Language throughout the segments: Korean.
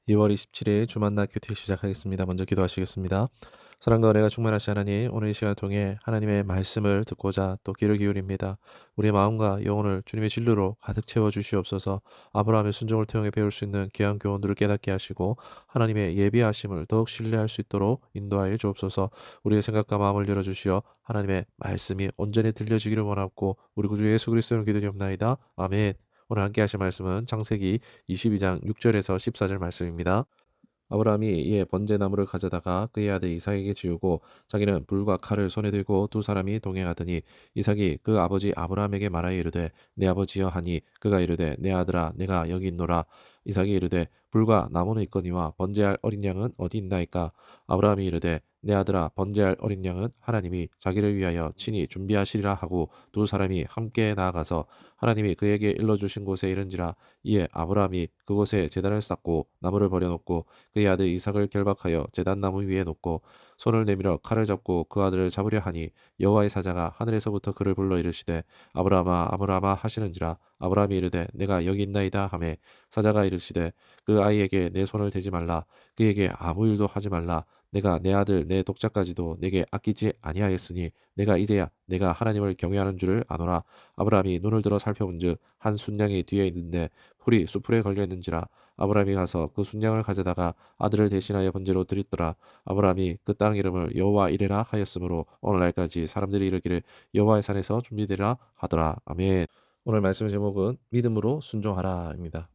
2월 27일 주만나 큐티 시작하겠습니다. 먼저 기도하시겠습니다. 사랑과 은혜가 충만하신 하나님, 오늘 이 시간을 통해 하나님의 말씀을 듣고자 또 귀를 기울입니다. 우리의 마음과 영혼을 주님의 진리로 가득 채워 주시옵소서. 아브라함의 순종을 통해 배울 수 있는 귀한 교훈들을 깨닫게 하시고 하나님의 예비하심을 더욱 신뢰할 수 있도록 인도하여 주옵소서. 우리의 생각과 마음을 열어 주시어 하나님의 말씀이 온전히 들려지기를 원하고 우리 구주 예수 그리스도를 기도드리옵나이다. 아멘. 오늘 함께 하실 말씀은 창세기 22장 6절에서 14절 말씀입니다. 아브라함이 이에 번제나무를 가져다가 그의 아들 이삭에게 지우고 자기는 불과 칼을 손에 들고 두 사람이 동행하더니 이삭이 그 아버지 아브라함에게 말하여 이르되 내 아버지여 하니 그가 이르되 내 아들아 내가 여기 있노라. 이삭이 이르되 불과 나무는 있거니와 번제할 어린 양은 어디 있나이까. 아브라함이 이르되 내 아들아 번제할 어린 양은 하나님이 자기를 위하여 친히 준비하시리라 하고 두 사람이 함께 나아가서 하나님이 그에게 일러주신 곳에 이른지라. 이에 아브라함이 그곳에 제단을 쌓고 나무를 버려놓고 그의 아들 이삭을 결박하여 제단 나무 위에 놓고 손을 내밀어 칼을 잡고 그 아들을 잡으려 하니 여호와의 사자가 하늘에서부터 그를 불러 이르시되 아브라함아 아브라함아 하시는지라. 아브라함이 이르되 내가 여기 있나이다 하매 사자가 이르시되 그 아이에게 내 손을 대지 말라. 그에게 아무 일도 하지 말라. 내가 내 아들 내 독자까지도 내게 아끼지 아니하였으니 내가 이제야 내가 하나님을 경외하는 줄을 아노라. 아브라함이 눈을 들어 살펴본즉 한 순양이 뒤에 있는데 풀이 수풀에 걸려 있는지라. 아브라함이 가서 그 순양을 가져다가 아들을 대신하여 번제로 드렸더라. 아브라함이 그 땅 이름을 여호와 이레라 하였으므로 오늘날까지 사람들이 이르기를 여호와의 산에서 준비되라 하더라. 아멘. 오늘 말씀 제목은 믿음으로 순종하라입니다.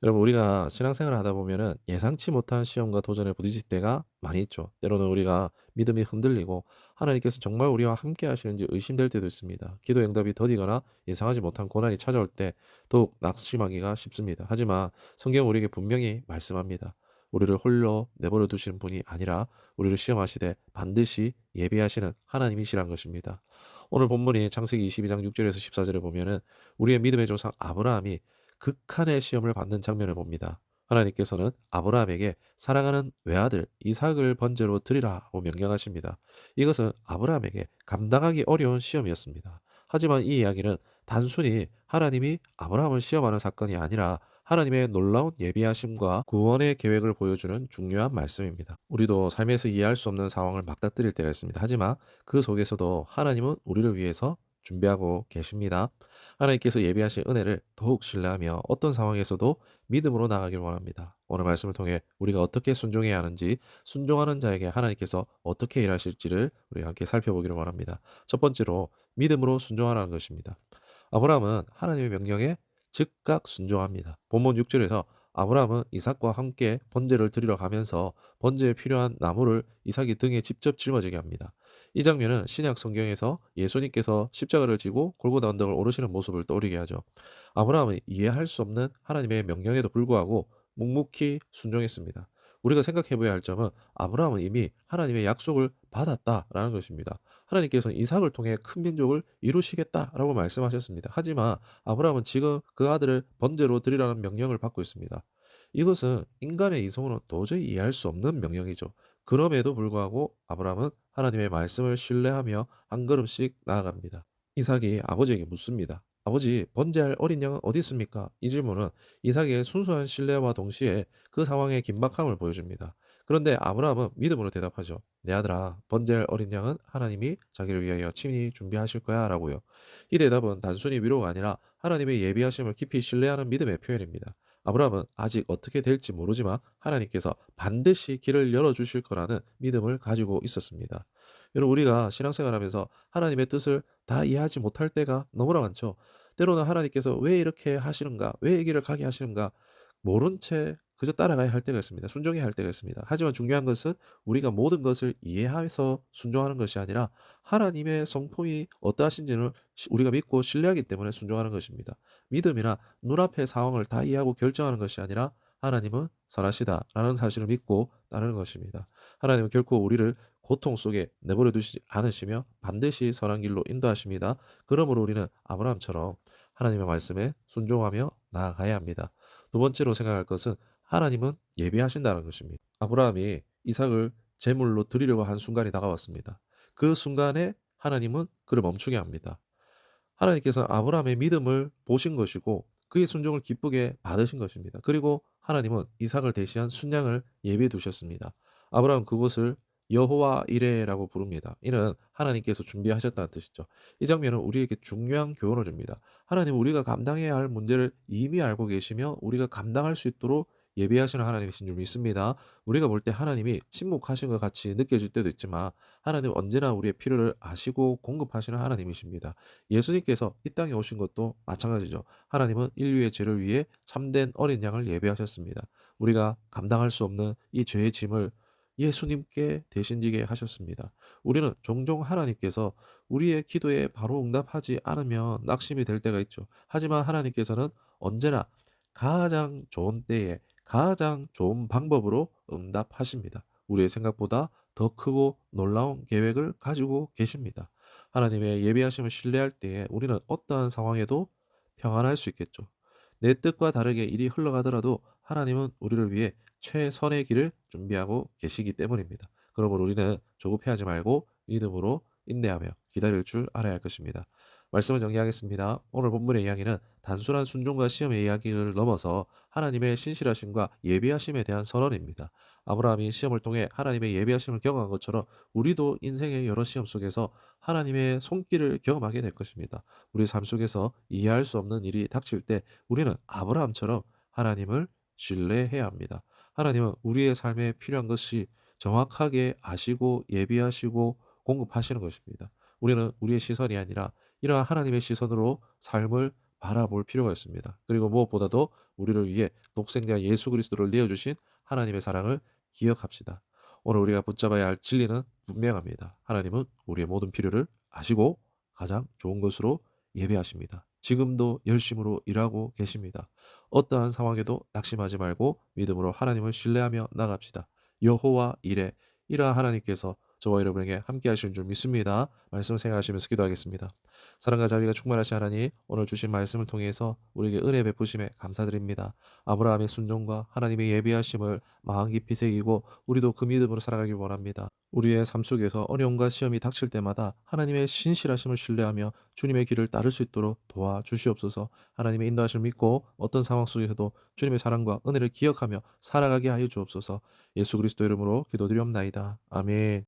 여러분, 우리가 신앙생활을 하다 보면은 예상치 못한 시험과 도전에 부딪힐 때가 많이 있죠. 때로는 우리가 믿음이 흔들리고 하나님께서 정말 우리와 함께 하시는지 의심될 때도 있습니다. 기도 응답이 더디거나 예상하지 못한 고난이 찾아올 때 더욱 낙심하기가 쉽습니다. 하지만 성경은 우리에게 분명히 말씀합니다. 우리를 홀로 내버려 두시는 분이 아니라 우리를 시험하시되 반드시 예비하시는 하나님이시란 것입니다. 오늘 본문이 창세기 22장 6절에서 14절에 보면은 우리의 믿음의 조상 아브라함이 극한의 시험을 받는 장면을 봅니다. 하나님께서는 아브라함에게 사랑하는 외아들 이삭을 번제로 드리라고 명령하십니다. 이것은 아브라함에게 감당하기 어려운 시험이었습니다. 하지만 이 이야기는 단순히 하나님이 아브라함을 시험하는 사건이 아니라 하나님의 놀라운 예비하심과 구원의 계획을 보여주는 중요한 말씀입니다. 우리도 삶에서 이해할 수 없는 상황을 맞닥뜨릴 때가 있습니다. 하지만 그 속에서도 하나님은 우리를 위해서 준비하고 계십니다. 하나님께서 예비하신 은혜를 더욱 신뢰하며 어떤 상황에서도 믿음으로 나가길 원합니다. 오늘 말씀을 통해 우리가 어떻게 순종해야 하는지, 순종하는 자에게 하나님께서 어떻게 일하실지를 우리가 함께 살펴보기를 원합니다. 첫 번째로 믿음으로 순종하라는 것입니다. 아브라함은 하나님의 명령에 즉각 순종합니다. 본문 6절에서 아브라함은 이삭과 함께 번제를 드리러 가면서 번제에 필요한 나무를 이삭이 등에 직접 짊어지게 합니다. 이 장면은 신약 성경에서 예수님께서 십자가를 지고 골고다 언덕을 오르시는 모습을 떠올리게 하죠. 아브라함은 이해할 수 없는 하나님의 명령에도 불구하고 묵묵히 순종했습니다. 우리가 생각해 봐야 할 점은 아브라함은 이미 하나님의 약속을 받았다라는 것입니다. 하나님께서는 이삭을 통해 큰 민족을 이루시겠다라고 말씀하셨습니다. 하지만 아브라함은 지금 그 아들을 번제로 드리라는 명령을 받고 있습니다. 이것은 인간의 이성으로는 도저히 이해할 수 없는 명령이죠. 그럼에도 불구하고 아브라함은 하나님의 말씀을 신뢰하며 한 걸음씩 나아갑니다. 이삭이 아버지에게 묻습니다. 아버지, 번제할 어린 양은 어디 있습니까? 이 질문은 이삭의 순수한 신뢰와 동시에 그 상황의 긴박함을 보여줍니다. 그런데 아브라함은 믿음으로 대답하죠. 내 아들아, 번제할 어린 양은 하나님이 자기를 위하여 친히 준비하실 거야 라고요. 이 대답은 단순히 위로가 아니라 하나님의 예비하심을 깊이 신뢰하는 믿음의 표현입니다. 아브라함은 아직 어떻게 될지 모르지만 하나님께서 반드시 길을 열어주실 거라는 믿음을 가지고 있었습니다. 여러분, 우리가 신앙생활하면서 하나님의 뜻을 다 이해하지 못할 때가 너무나 많죠. 때로는 하나님께서 왜 이렇게 하시는가, 왜 이 길을 가게 하시는가 모른 채 그저 따라가야 할 때가 있습니다. 순종해야 할 때가 있습니다. 하지만 중요한 것은 우리가 모든 것을 이해해서 순종하는 것이 아니라 하나님의 성품이 어떠하신지를 우리가 믿고 신뢰하기 때문에 순종하는 것입니다. 믿음이나 눈앞의 상황을 다 이해하고 결정하는 것이 아니라 하나님은 선하시다라는 사실을 믿고 따르는 것입니다. 하나님은 결코 우리를 고통 속에 내버려 두시지 않으시며 반드시 선한 길로 인도하십니다. 그러므로 우리는 아브라함처럼 하나님의 말씀에 순종하며 나아가야 합니다. 두 번째로 생각할 것은 하나님은 예비하신다는 것입니다. 아브라함이 이삭을 제물로 드리려고 한 순간이 다가왔습니다. 그 순간에 하나님은 그를 멈추게 합니다. 하나님께서 아브라함의 믿음을 보신 것이고 그의 순종을 기쁘게 받으신 것입니다. 그리고 하나님은 이삭을 대신한 순양을 예비해 두셨습니다. 아브라함은 그곳을 여호와 이레라고 부릅니다. 이는 하나님께서 준비하셨다는 뜻이죠. 이 장면은 우리에게 중요한 교훈을 줍니다. 하나님은 우리가 감당해야 할 문제를 이미 알고 계시며 우리가 감당할 수 있도록 예비하시는 하나님이신 줄 믿습니다. 우리가 볼 때 하나님이 침묵하신 것 같이 느껴질 때도 있지만 하나님은 언제나 우리의 필요를 아시고 공급하시는 하나님이십니다. 예수님께서 이 땅에 오신 것도 마찬가지죠. 하나님은 인류의 죄를 위해 참된 어린 양을 예배하셨습니다. 우리가 감당할 수 없는 이 죄의 짐을 예수님께 대신 지게 하셨습니다. 우리는 종종 하나님께서 우리의 기도에 바로 응답하지 않으면 낙심이 될 때가 있죠. 하지만 하나님께서는 언제나 가장 좋은 때에 가장 좋은 방법으로 응답하십니다. 우리의 생각보다 더 크고 놀라운 계획을 가지고 계십니다. 하나님의 예비하심을 신뢰할 때에 우리는 어떠한 상황에도 평안할 수 있겠죠. 내 뜻과 다르게 일이 흘러가더라도 하나님은 우리를 위해 최선의 길을 준비하고 계시기 때문입니다. 그러므로 우리는 조급해하지 말고 믿음으로 인내하며 기다릴 줄 알아야 할 것입니다. 말씀을 정리하겠습니다. 오늘 본문의 이야기는 단순한 순종과 시험의 이야기를 넘어서 하나님의 신실하심과 예비하심에 대한 선언입니다. 아브라함이 시험을 통해 하나님의 예비하심을 경험한 것처럼 우리도 인생의 여러 시험 속에서 하나님의 손길을 경험하게 될 것입니다. 우리 삶 속에서 이해할 수 없는 일이 닥칠 때 우리는 아브라함처럼 하나님을 신뢰해야 합니다. 하나님은 우리의 삶에 필요한 것이 정확하게 아시고 예비하시고 공급하시는 것입니다. 우리는 우리의 시선이 아니라 이러한 하나님의 시선으로 삶을 바라볼 필요가 있습니다. 그리고 무엇보다도 우리를 위해 독생자 예수 그리스도를 내어주신 하나님의 사랑을 기억합시다. 오늘 우리가 붙잡아야 할 진리는 분명합니다. 하나님은 우리의 모든 필요를 아시고 가장 좋은 것으로 예배하십니다. 지금도 열심으로 일하고 계십니다. 어떠한 상황에도 낙심하지 말고 믿음으로 하나님을 신뢰하며 나갑시다. 여호와 이레, 이러한 하나님께서 저와 여러분에게 함께 하시는 줄 믿습니다. 말씀 생각하시면서 기도하겠습니다. 사랑과 자비가 충만하신 하나님, 오늘 주신 말씀을 통해서 우리에게 은혜 베푸심에 감사드립니다. 아브라함의 순종과 하나님의 예비하심을 마음 깊이 새기고 우리도 그 믿음으로 살아가길 원합니다. 우리의 삶 속에서 어려움과 시험이 닥칠 때마다 하나님의 신실하심을 신뢰하며 주님의 길을 따를 수 있도록 도와주시옵소서. 하나님의 인도하심을 믿고 어떤 상황 속에서도 주님의 사랑과 은혜를 기억하며 살아가게 하여 주옵소서. 예수 그리스도 이름으로 기도드리옵나이다. 아멘.